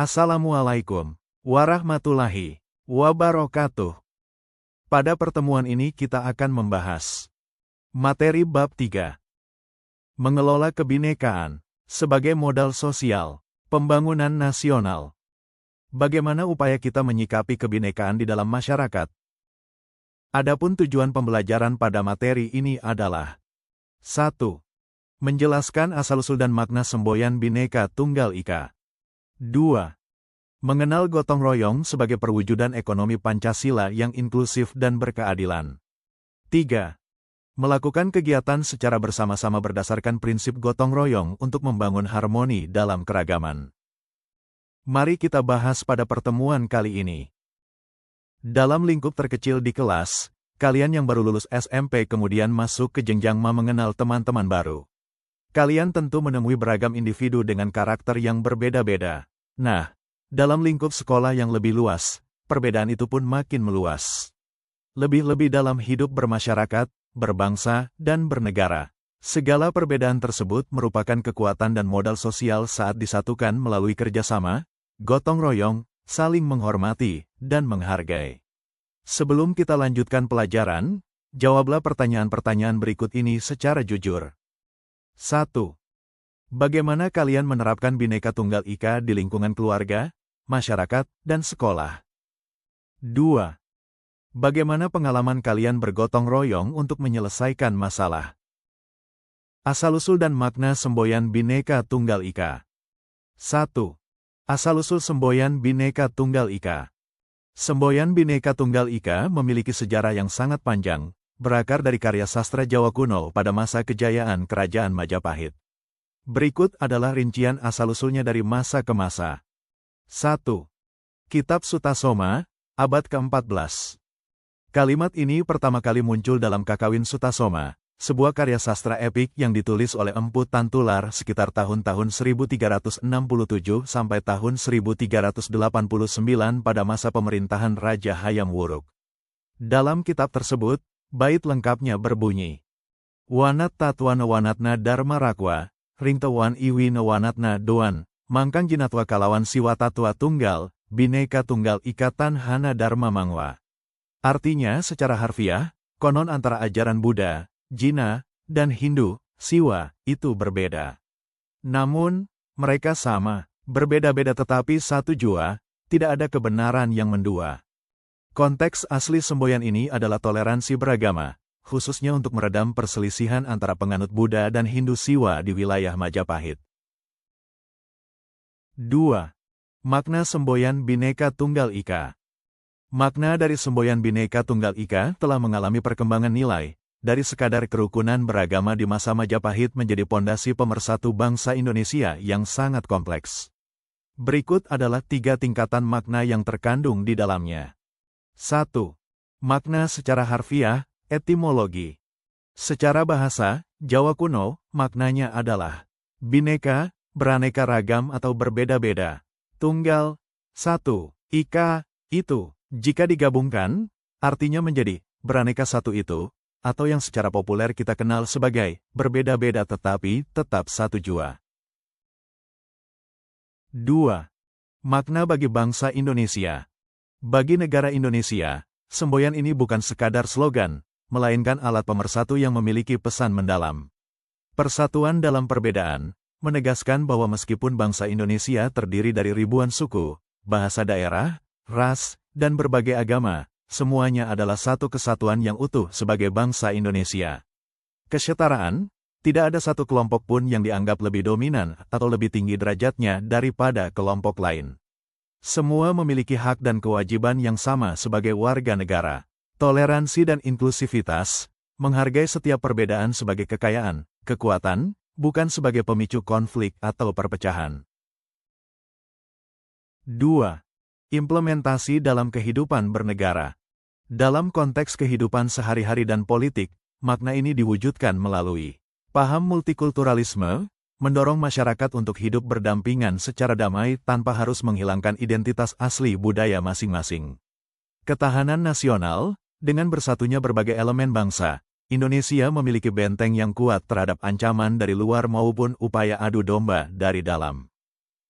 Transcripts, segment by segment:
Assalamualaikum warahmatullahi wabarakatuh. Pada pertemuan ini kita akan membahas materi bab 3. Mengelola kebinekaan sebagai modal sosial pembangunan nasional. Bagaimana upaya kita menyikapi kebinekaan di dalam masyarakat? Adapun tujuan pembelajaran pada materi ini adalah 1. Menjelaskan asal-usul dan makna semboyan Bhinneka Tunggal Ika. 2. Mengenal gotong royong sebagai perwujudan ekonomi Pancasila yang inklusif dan berkeadilan. 3. Melakukan kegiatan secara bersama-sama berdasarkan prinsip gotong royong untuk membangun harmoni dalam keragaman. Mari kita bahas pada pertemuan kali ini. Dalam lingkup terkecil di kelas, kalian yang baru lulus SMP kemudian masuk ke jenjang mengenal teman-teman baru. Kalian tentu menemui beragam individu dengan karakter yang berbeda-beda. Nah, dalam lingkup sekolah yang lebih luas, perbedaan itu pun makin meluas. Lebih-lebih dalam hidup bermasyarakat, berbangsa, dan bernegara. Segala perbedaan tersebut merupakan kekuatan dan modal sosial saat disatukan melalui kerjasama, gotong royong, saling menghormati, dan menghargai. Sebelum kita lanjutkan pelajaran, jawablah pertanyaan-pertanyaan berikut ini secara jujur. 1. Bagaimana kalian menerapkan Bhinneka Tunggal Ika di lingkungan keluarga, masyarakat, dan sekolah? 2. Bagaimana pengalaman kalian bergotong royong untuk menyelesaikan masalah? Asal-usul dan makna semboyan Bhinneka Tunggal Ika. 1. Asal-usul semboyan Bhinneka Tunggal Ika. Semboyan Bhinneka Tunggal Ika memiliki sejarah yang sangat panjang, berakar dari karya sastra Jawa kuno pada masa kejayaan Kerajaan Majapahit. Berikut adalah rincian asal-usulnya dari masa ke masa. 1. Kitab Sutasoma, abad ke-14. Kalimat ini pertama kali muncul dalam Kakawin Sutasoma, sebuah karya sastra epik yang ditulis oleh Empu Tantular sekitar tahun-tahun 1367 sampai tahun 1389 pada masa pemerintahan Raja Hayam Wuruk. Dalam kitab tersebut, bait lengkapnya berbunyi, Wanat Tatwana Wanatna Dharma Rakwa, Ringtawan Iwi Nawanatna Doan, Mangkang Jinatwa Kalawan Siwa Tatwa Tunggal, Bhinneka Tunggal Ika Tanhana Dharma Mangwa. Artinya secara harfiah, konon antara ajaran Buddha, Jina, dan Hindu, Siwa, itu berbeda. Namun, mereka sama, berbeda-beda tetapi satu jua, tidak ada kebenaran yang mendua. Konteks asli semboyan ini adalah toleransi beragama, khususnya untuk meredam perselisihan antara penganut Buddha dan Hindu Siwa di wilayah Majapahit. 2. Makna semboyan Bhinneka Tunggal Ika. Makna dari semboyan Bhinneka Tunggal Ika telah mengalami perkembangan nilai, dari sekadar kerukunan beragama di masa Majapahit menjadi pondasi pemersatu bangsa Indonesia yang sangat kompleks. Berikut adalah 3 tingkatan makna yang terkandung di dalamnya. 1. Makna secara harfiah, etimologi. Secara bahasa, Jawa kuno, maknanya adalah Bhinneka, beraneka ragam atau berbeda-beda. Tunggal, 1. Ika, itu. Jika digabungkan, artinya menjadi beraneka satu itu, atau yang secara populer kita kenal sebagai berbeda-beda tetapi tetap satu jua. 2. Makna bagi bangsa Indonesia. Bagi negara Indonesia, semboyan ini bukan sekadar slogan, melainkan alat pemersatu yang memiliki pesan mendalam. Persatuan dalam perbedaan, menegaskan bahwa meskipun bangsa Indonesia terdiri dari ribuan suku, bahasa daerah, ras, dan berbagai agama, semuanya adalah satu kesatuan yang utuh sebagai bangsa Indonesia. Kesetaraan, tidak ada satu kelompok pun yang dianggap lebih dominan atau lebih tinggi derajatnya daripada kelompok lain. Semua memiliki hak dan kewajiban yang sama sebagai warga negara. Toleransi dan inklusivitas, menghargai setiap perbedaan sebagai kekayaan, kekuatan, bukan sebagai pemicu konflik atau perpecahan. 2. Implementasi dalam kehidupan bernegara. Dalam konteks kehidupan sehari-hari dan politik, makna ini diwujudkan melalui paham multikulturalisme, mendorong masyarakat untuk hidup berdampingan secara damai tanpa harus menghilangkan identitas asli budaya masing-masing. Ketahanan nasional, dengan bersatunya berbagai elemen bangsa, Indonesia memiliki benteng yang kuat terhadap ancaman dari luar maupun upaya adu domba dari dalam.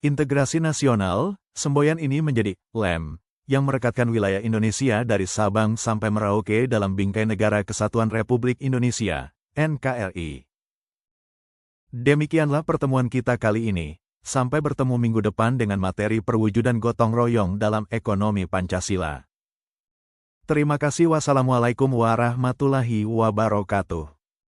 Integrasi nasional, Semboyan ini menjadi lem yang merekatkan wilayah Indonesia dari Sabang sampai Merauke dalam bingkai Negara Kesatuan Republik Indonesia, NKRI. Demikianlah pertemuan kita kali ini. Sampai bertemu minggu depan dengan materi perwujudan gotong royong dalam ekonomi Pancasila. Terima kasih. Wassalamualaikum warahmatullahi wabarakatuh.